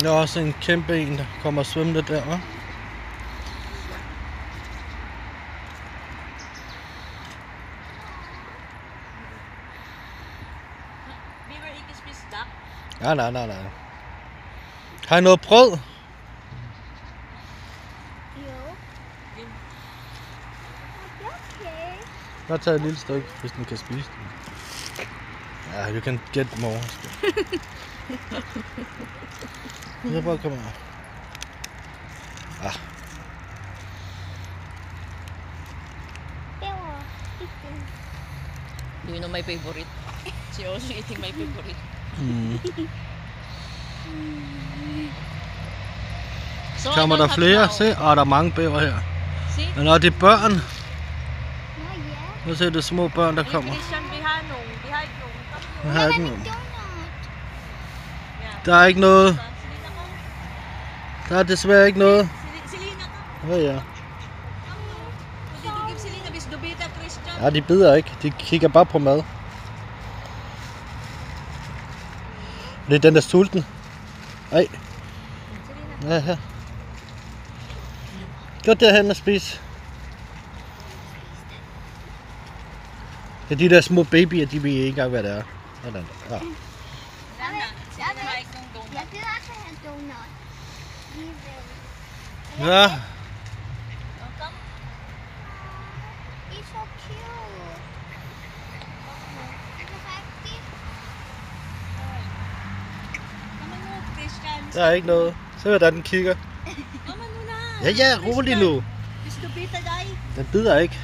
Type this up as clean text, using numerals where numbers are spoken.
Der er også en kæmpe en, der kommer svømmende der, hva'? Vi vil ikke spise dak. Ja, nej. Har I noget brød? Jo. Okay. Jeg tager et lille stykke, hvis den kan spise det. Ja, you can get more. Jeg bare kommer her. Ah. Do you know my favorite? She also eating my favorite. So Kommer der flere? Se, der er mange bæver her. Men når det er børn, nu ser det små børn, der kommer. Christian, vi har nogen. Vi har ikke nogen. Jeg har ikke nogen. Der er ikke noget. Der er desværre ikke noget. Selina, Ja, ja. did you give Selina bis dubita, Christian? Ja, de bider ikke. De kigger bare på mad. Det er den, der er sulten. Ej. Ja, her. Gå derhen og spis. Det er de der små babyer, de ved ikke engang, hvad det er. Sådan. Ja. Selina har ikke nogen donut. Jeg vil også have donut. Ja. Kom. It's so cute. Kom nu, Christian. Der er ikke noget. Se, hvordan den kigger. Kom nu na. Ja, rolig nu. Bis dubita, dai. Den bider ikke.